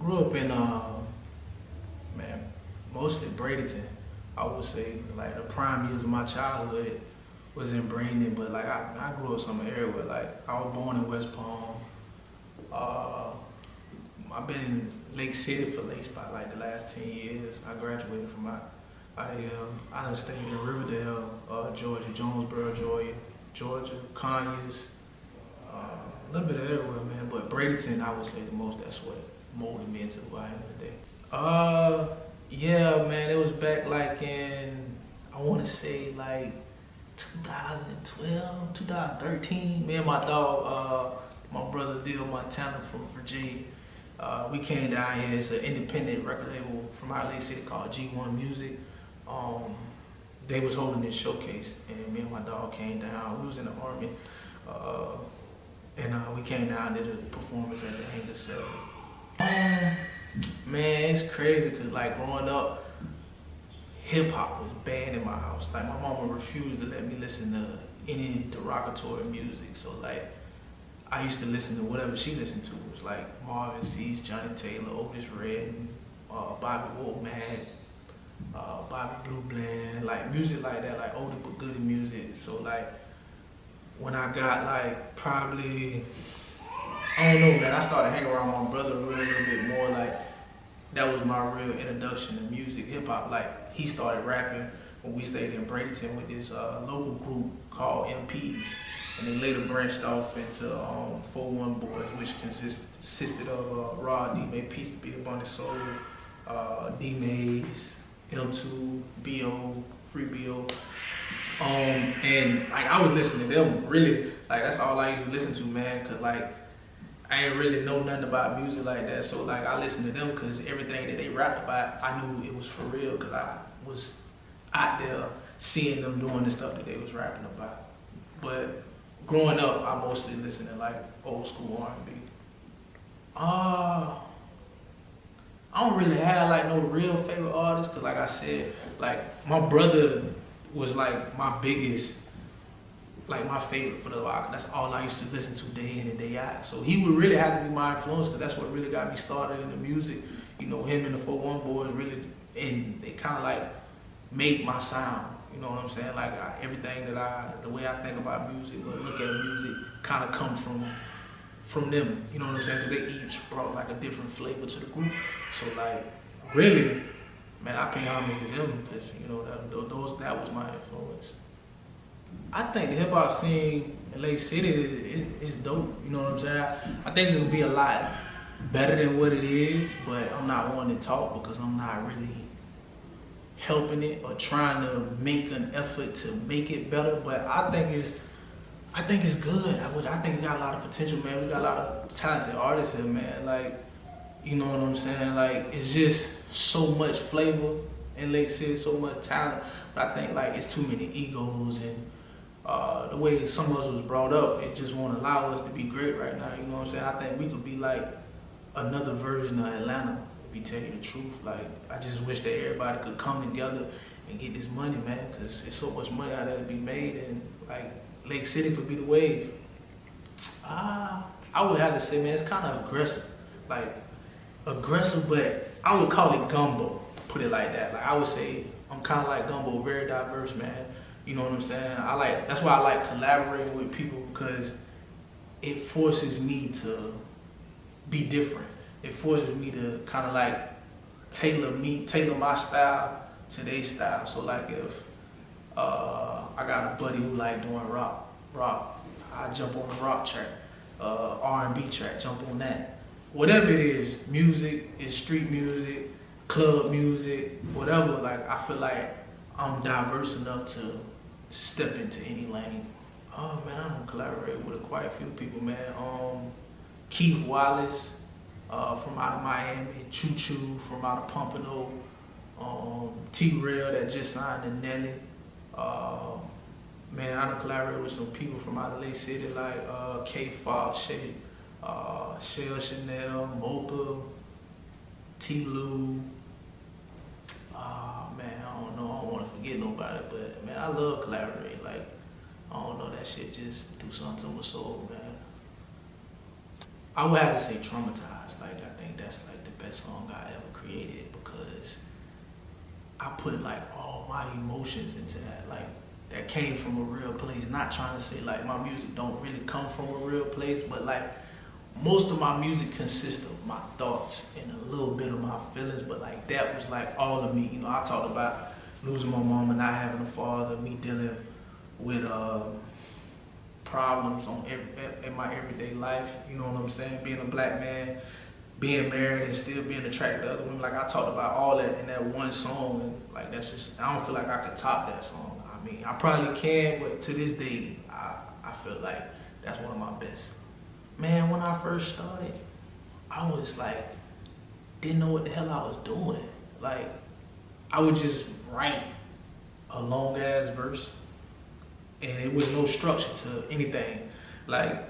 grew up in man, mostly Bradenton. I would say like the prime years of my childhood was in Brandon, but like I grew up some area where like I was born in West Palm. Uh, I've been in Lake City for at least about like the last 10 years. I graduated from I done stayed in Riverdale, Georgia, Jonesboro, Georgia, Conyers, a little bit of everywhere, man. But Bradenton, I would say the most. That's what molded me into who I am today. Yeah, man. It was back like in I want to say like 2012, 2013. Me and my dog, my brother Dill Montana from Virginia. We came down here. It's an independent record label from our Lake City called G1 Music. They was holding this showcase, and me and my dog came down. We was in the Army, and we came down and did a performance at the Hangar 7. Man, it's crazy because like growing up, hip hop was banned in my house. Like my mama refused to let me listen to any derogatory music. So like I used to listen to whatever she listened to. It was like Marvin Cease, Johnny Taylor, Otis Redding, Bobby Womack, Bobby Blue Bland, like music like that, like oldie but goodie music. So like when I got like probably, I don't know, man, I started hanging around my brother a little bit more. Like that was my real introduction to music, hip hop. Like he started rapping when we stayed in Bradenton with this local group called MPs. And they later branched off into 4-1 Boys, which consisted of Rod D. May, Peace Be Upon His Soul, D. Mays, L2, B.O., Free B.O. And like I was listening to them, really, like that's all I used to listen to, man, cause like I ain't really know nothing about music like that. So like I listened to them cause everything that they rapped about, I knew it was for real, cause I was out there seeing them doing the stuff that they was rapping about. But growing up, I mostly listened to like old school R&B. I don't really have like no real favorite artist, cause like I said, like my brother was like my biggest, like my favorite for the rock. That's all I used to listen to day in and day out. So he would really have to be my influence, cause that's what really got me started in the music. You know, him and the 4-1 Boys really, and they kind of like made my sound. You know what I'm saying? Like everything the way I think about music or look at music kind of come from them. You know what I'm saying? Cause they each brought like a different flavor to the group. So like, really, man, I pay homage to them because you know that was my influence. I think the hip hop scene in Lake City is dope. You know what I'm saying? I think it would be a lot better than what it is, but I'm not one to talk because I'm not really helping it or trying to make an effort to make it better. But I think it's good. I think we got a lot of potential, man. We got a lot of talented artists here, man. Like, you know what I'm saying? Like, it's just so much flavor in Lake City, so much talent. But I think like it's too many egos and the way some of us was brought up, it just won't allow us to be great right now. You know what I'm saying? I think we could be like another version of Atlanta. If you tell you the truth, like I just wish that everybody could come together and get this money, man, because there's so much money out there to be made, and like Lake City could be the wave. I would have to say, man, it's kind of aggressive, but I would call it gumbo. Put it like that. Like I would say, I'm kind of like gumbo, very diverse, man. You know what I'm saying? That's why I like collaborating with people because it forces me to be different. It forces me to kind of like tailor my style to their style. So like if I got a buddy who like doing rock, I jump on the rock track, R&B track, jump on that. Whatever it is, music is street music, club music, whatever. Like I feel like I'm diverse enough to step into any lane. Oh man, I don't collaborate with quite a few people, man. Keith Wallace. From out of Miami, Choo Choo from out of Pompano, T-Rail that just signed to Nelly. Man, I done collaborated with some people from out of Lake City like K Fox, Shell Chanel, Mocha, T. Lou. Man, I don't know, I don't want to forget nobody, but man, I love collaborating. Like, I don't know, that shit just do something to my soul, man. I would have to say Traumatized. Like, I think that's like the best song I ever created because I put like all my emotions into that. Like, that came from a real place. Not trying to say like my music don't really come from a real place, but like most of my music consists of my thoughts and a little bit of my feelings, but like that was like all of me. You know, I talked about losing my mom and not having a father, me dealing with problems in my everyday life, you know what I'm saying? Being a black man, being married and still being attracted to other women. Like, I talked about all that in that one song, and like that's just, I don't feel like I could top that song. I mean, I probably can, but to this day, I feel like that's one of my best. Man, when I first started, I was like, didn't know what the hell I was doing. Like, I would just write a long ass verse and it was no structure to anything. Like,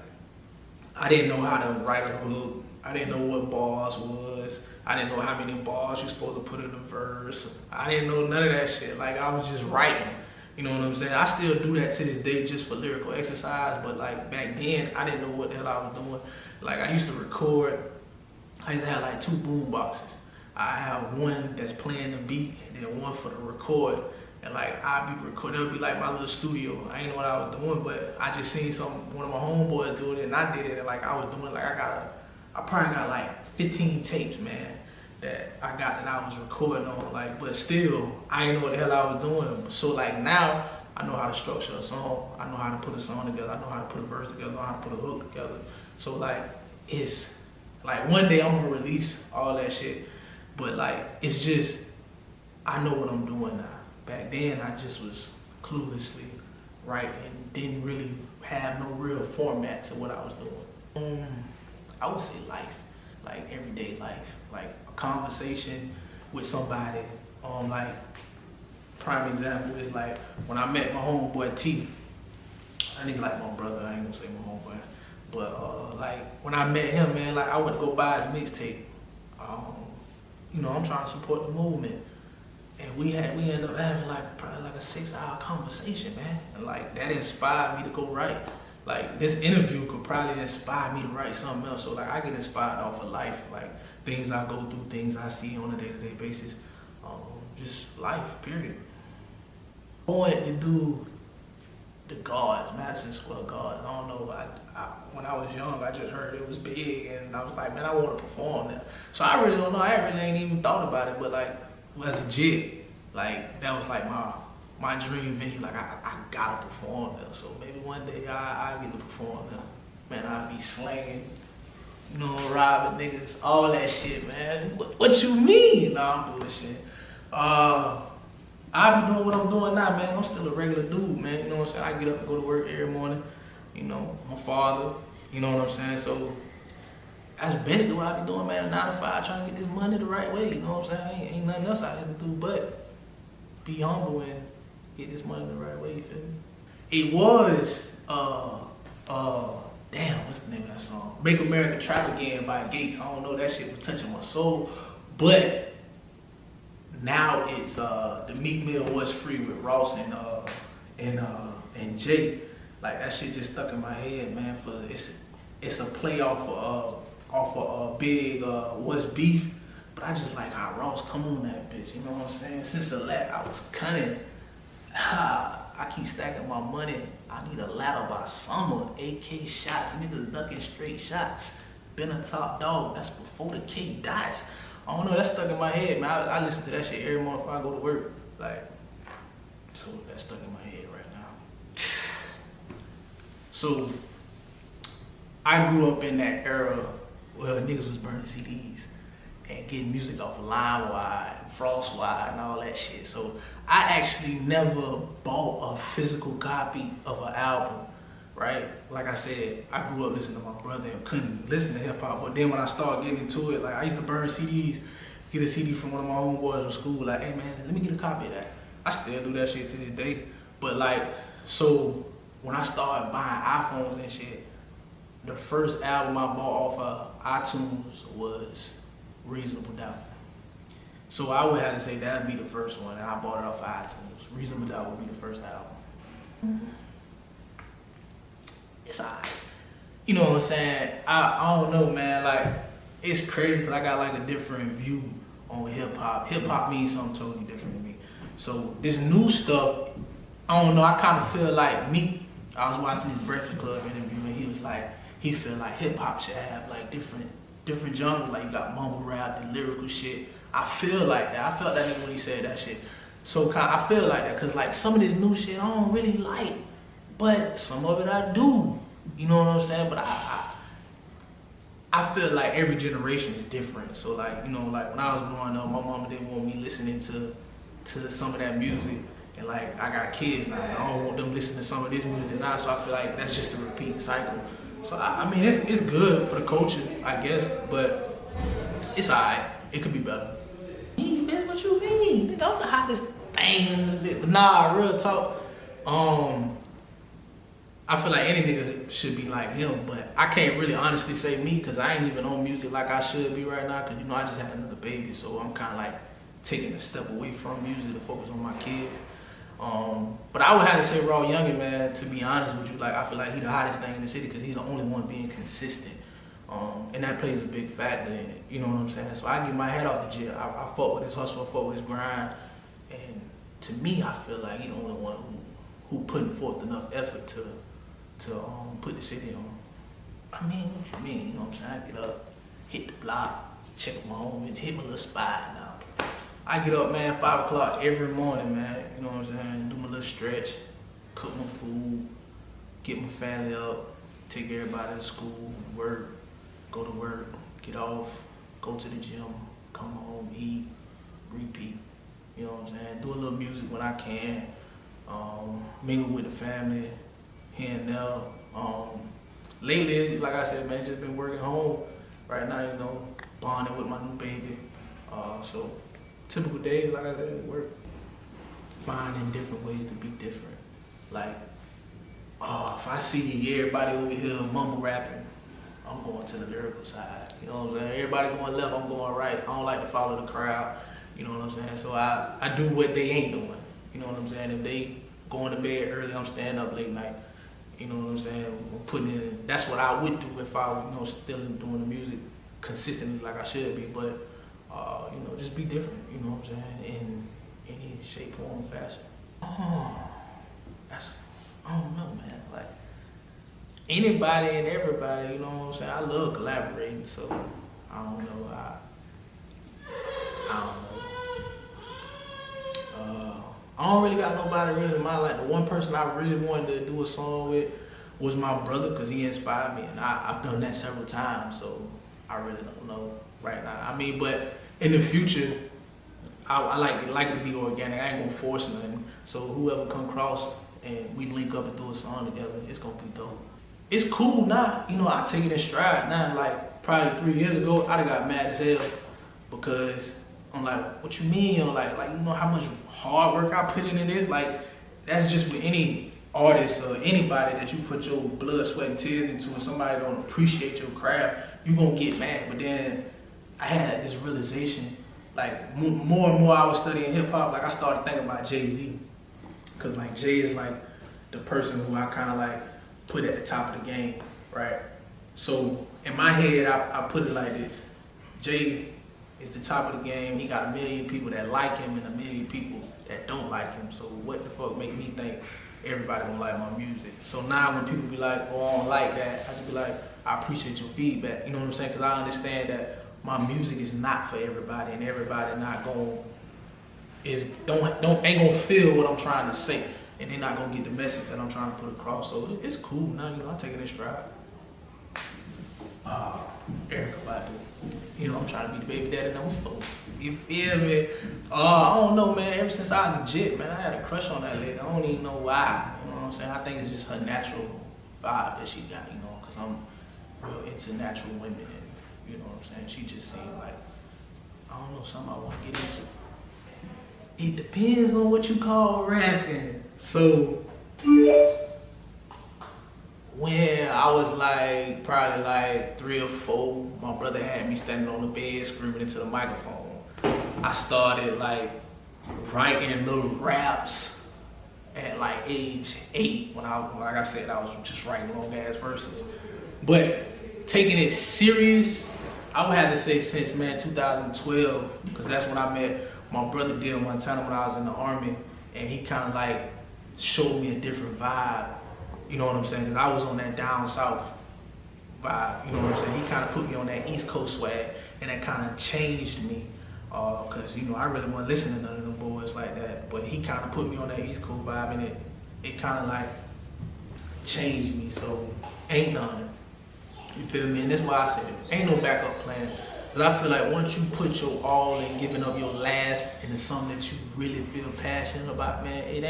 I didn't know how to write a hook. I didn't know what bars was. I didn't know how many bars you're supposed to put in a verse. I didn't know none of that shit. Like, I was just writing. You know what I'm saying? I still do that to this day just for lyrical exercise, but like back then, I didn't know what the hell I was doing. Like, I used to record, I used to have like 2 boom boxes. I have one that's playing the beat and then one for the record. And like, I'd be recording, it would be like my little studio. I didn't know what I was doing, but I just seen one of my homeboys doing it and I did it. And like, I was doing, like, I probably got like 15 tapes, man, that I got that I was recording on, like, but still, I didn't know what the hell I was doing. So like now, I know how to structure a song, I know how to put a song together, I know how to put a verse together, I know how to put a hook together. So like, it's, like one day I'm gonna release all that shit, but like, it's just, I know what I'm doing now. Back then, I just was cluelessly writing, didn't really have no real format to what I was doing. I would say life, like everyday life, like a conversation with somebody. Like, prime example is like when I met my homeboy T. I think like my brother, I ain't gonna say my homeboy, but like when I met him, man, like I went to go buy his mixtape. You know, I'm trying to support the movement. And we ended up having like probably like a 6-hour conversation, man. And like that inspired me to go write. Like, this interview could probably inspire me to write something else. So like, I get inspired off of life, like things I go through, things I see on a day-to-day basis, just life, period. I wanted to do the Guards, Madison Square Guards. I don't know, when I was young, I just heard it was big and I was like, man, I want to perform there. So I really don't know, I really ain't even thought about it, but like, as a jit, like that was like my dream venue. Like, I gotta perform there. So maybe one day I get to perform there. Man, I'll be slanging, you know, robbing niggas, all that shit, man. What you mean? Nah, I'm bullshit. I be doing what I'm doing now, man. I'm still a regular dude, man. You know what I'm saying? I get up and go to work every morning. You know, I'm a father. You know what I'm saying? So that's basically what I be doing, man. 9 to 5, trying to get this money the right way. You know what I'm saying? Ain't nothing else I have to do but be humble and get this money the right way. You feel me? It was damn, what's the name of that song? Make America Trap Again by Gates. I don't know, that shit was touching my soul. But now it's the Meek Mill Was Free with Ross and Jay. Like, that shit just stuck in my head, man. It's a play off of Big What's Beef. But I just like how Ross come on that bitch, you know what I'm saying? Since the lat, I was cunning. I keep stacking my money. I need a ladder by summer. AK shots, niggas ducking straight shots. Been a top dog, that's before the K dots. I don't know, that's stuck in my head, man. I listen to that shit every morning before I go to work. Like, so that's stuck in my head right now. So, I grew up in that era where niggas was burning CDs and getting music off of LimeWire and FrostWire and all that shit. So I actually never bought a physical copy of an album, right? Like I said, I grew up listening to my brother and couldn't listen to hip hop. But then when I started getting into it, like I used to burn CDs, get a CD from one of my homeboys from school, like, hey man, let me get a copy of that. I still do that shit to this day. But like, so when I started buying iPhones and shit, the first album I bought off of iTunes was Reasonable Doubt. So I would have to say that would be the first one, and I bought it off of iTunes. Reasonable Doubt would be the first album. It's alright. you know what I'm saying? I don't know, man. Like, it's crazy because I got like a different view on hip hop. Hip hop means something totally different to me. So this new stuff, I don't know. I kind of feel like me. I was watching this Breakfast Club interview and he was like, he feel like hip hop should have like different genres. Like you got mumble rap and lyrical shit. I feel like that. I felt that nigga when he said that shit. So I feel like that because like some of this new shit I don't really like, but some of it I do. You know what I'm saying? But I feel like every generation is different. So like, you know, like when I was growing up, my mama didn't want me listening to some of that music. And like I got kids now, and I don't want them listening to some of this music now. So I feel like that's just a repeat cycle. So I mean, it's good for the culture, I guess, but it's alright. It could be better. Man, what you mean? Nigga, I'm the hottest thing. Nah, real talk. I feel like any nigga should be like him, but I can't really honestly say me because I ain't even on music like I should be right now because, you know, I just had another baby, so I'm kind of like taking a step away from music to focus on my kids. But I would have to say Raw Youngin, man, to be honest with you. Like, I feel like he's the hottest thing in the city because he's the only one being consistent. And that plays a big factor in it, you know what I'm saying? So I get my head off the jet. I fought with his hustle, I fought with his grind. And to me, I feel like he's the only one who putting forth enough effort to put the city on. I mean, what you mean? You know what I'm saying? I get up, hit the block, check my home, hit my little spot now. I get up, man, 5 o'clock every morning, man. You know what I'm saying? Do my little stretch, cook my food, get my family up, take everybody to school, work, go to work, get off, go to the gym, come home, eat, repeat. You know what I'm saying? Do a little music when I can, mingle with the family, here and there. Lately, like I said, man, just been working home right now, you know, bonding with my new baby. So typical days, like I said, work. Finding different ways to be different. Like, if I see everybody over here mumble rapping, I'm going to the lyrical side. You know what I'm saying? Everybody going left, I'm going right. I don't like to follow the crowd. You know what I'm saying? So I do what they ain't doing. You know what I'm saying? If they going to bed early, I'm staying up late night. You know what I'm saying? I'm putting in. That's what I would do if I were, you know, still doing the music consistently like I should be. But you know, just be different. You know what I'm saying? In any shape, form, fashion. I don't know, man. Like anybody and everybody. You know what I'm saying? I love collaborating, so I don't know. I don't know. I don't really got nobody really in mind. Like the one person I really wanted to do a song with was my brother because he inspired me, and I've done that several times. So I really don't know right now. I mean, but in the future, I like to be organic. I ain't gonna force nothing. So whoever come across and we link up and do a song together, it's gonna be dope. It's cool now. You know, I take it in stride now. Like probably 3 years ago, I'd have got mad as hell because I'm like, what you mean? I'm like you know how much hard work I put into this? Like, that's just with any artist or anybody that you put your blood, sweat, and tears into, and somebody don't appreciate your craft, you gonna get mad. But then I had this realization, like more and more I was studying hip hop, like I started thinking about Jay-Z. Cause like Jay is like the person who I kind of like put at the top of the game, right? So in my head, I put it like this: Jay is the top of the game. He got 1 million people that like him and 1 million people that don't like him. So what the fuck make me think everybody gonna like my music? So now when people be like, oh, I don't like that, I just be like, I appreciate your feedback. You know what I'm saying? Cause I understand that my music is not for everybody, and everybody not gonna ain't gonna feel what I'm trying to say, and they're not gonna get the message that I'm trying to put across. So it's cool now, you know, I take it in stride. Erica Badu. You know, I'm trying to be the baby daddy number 4. You feel me? I don't know, man. Ever since I was a jit, man, I had a crush on that lady. I don't even know why. You know what I'm saying? I think it's just her natural vibe that she got, you know, because I'm real into natural women, and you know what I'm saying? She just seemed like, I don't know, something I want to get into. It depends on what you call rapping. So when I was like probably like 3 or 4, my brother had me standing on the bed screaming into the microphone. I started like writing little raps at like age 8 when like I said, I was just writing long ass verses. But taking it serious, I would have to say since, man, 2012, because that's when I met my brother Dill Montana when I was in the Army, and he kind of like showed me a different vibe, you know what I'm saying? Because I was on that down south vibe, you know what I'm saying? He kind of put me on that East Coast swag, and that kind of changed me. Because, you know, I really wasn't listening to none of them boys like that, but he kind of put me on that East Coast vibe, and it kind of like changed me. So ain't none, you feel me? And that's why I said ain't no backup plan. Because I feel like once you put your all in giving up your last into something that you really feel passionate about, man, it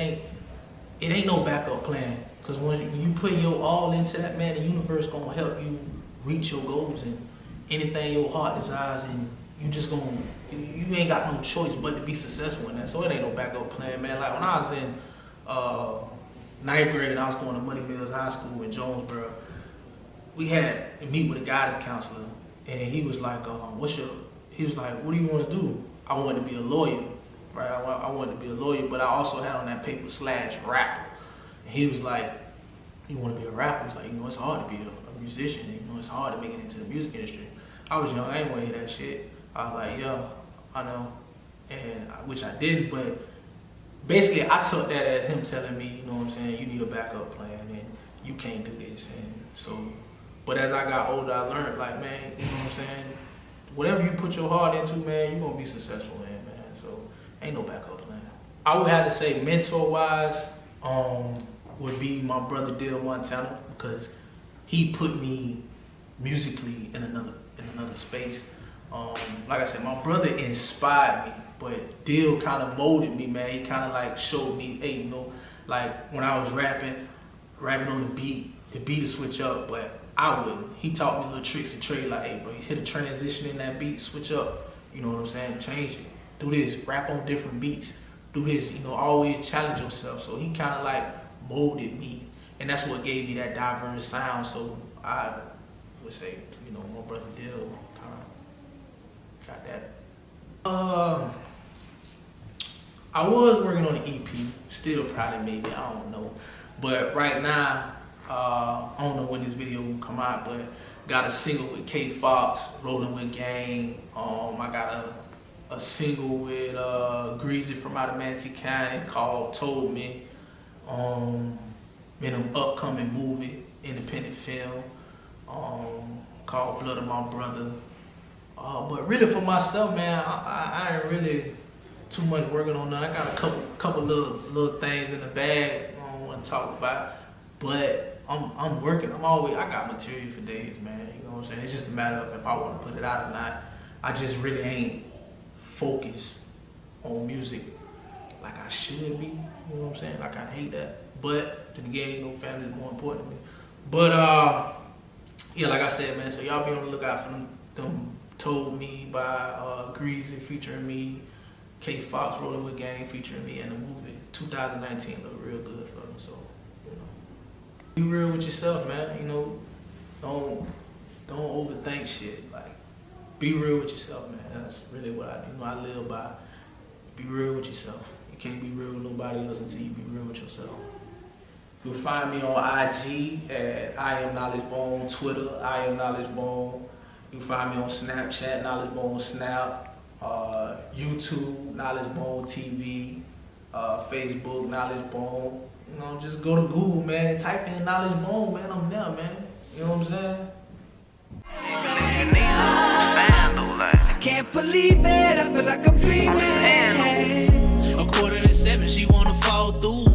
ain't no backup plan. Because when you put your all into that, man, the universe gonna help you reach your goals and anything your heart desires, and you just gonna, you ain't got no choice but to be successful in that. So it ain't no backup plan, man. Like when I was in 9th grade and I was going to Money Mills High School in Jonesboro, we had to meet with a guidance counselor, and he was like, he was like, what do you want to do? I wanted to be a lawyer, right? I wanted to be a lawyer, but I also had on that paper /rapper. And he was like, you want to be a rapper? He's like, you know, it's hard to be a musician. You know, it's hard to make it into the music industry. I was young, I ain't want to hear that shit. I was like, yeah, I know, and which I didn't, but basically I took that as him telling me, you know what I'm saying, you need a backup plan and you can't do this. And so, but as I got older, I learned, like, man, you know what I'm saying, whatever you put your heart into, man, you're going to be successful in, man. So ain't no backup plan. I would have to say mentor-wise would be my brother Dill Montana, because he put me musically in another space. Like I said, my brother inspired me, but Dill kind of molded me, man. He kind of like showed me, hey, you know, like when I was rapping on the beat would switch up, but I wouldn't. He taught me little tricks and trade, like, hey, bro, you hit a transition in that beat, switch up, you know what I'm saying, change it. Do this, rap on different beats, do this, you know, always challenge yourself. So he kind of like molded me, and that's what gave me that diverse sound. So I would say, you know, my brother Dill kind of got that. I was working on an EP, still probably maybe, I don't know. But right now, I don't know when this video will come out, but got a single with K Fox, Rolling with Gang. I got a single with Greasy from out of Manatee County called Told Me. In an upcoming movie, independent film, called Blood of My Brother. But really for myself, man, I ain't really too much working on that. I got a couple little things in the bag I don't want to talk about, but I'm working. I got material for days, man. You know what I'm saying? It's just a matter of if I want to put it out or not. I just really ain't focused on music like I should be. You know what I'm saying? Like, I hate that. But then again, you know, family is more important to me. But yeah, like I said, man. So y'all be on the lookout for them Told Me by Greasy featuring me, K Fox Rolling with Gang featuring me, and the movie 2019 look real good for them. So, you know, be real with yourself, man. You know, don't overthink shit. Like, be real with yourself, man. That's really what I live by. Be real with yourself. You can't be real with nobody else until you be real with yourself. You'll find me on IG at iamnalijbone, Twitter, iamnalijbone. You can find me on Snapchat, Knowledgebone Snap, YouTube, Knowledgebone TV, Facebook, Knowledgebone. You know, just go to Google, man, type in Knowledgebone, man, I'm there, man. You know what I'm saying? I can't believe it, I feel like I'm dreaming. 7:15, she wanna fall through.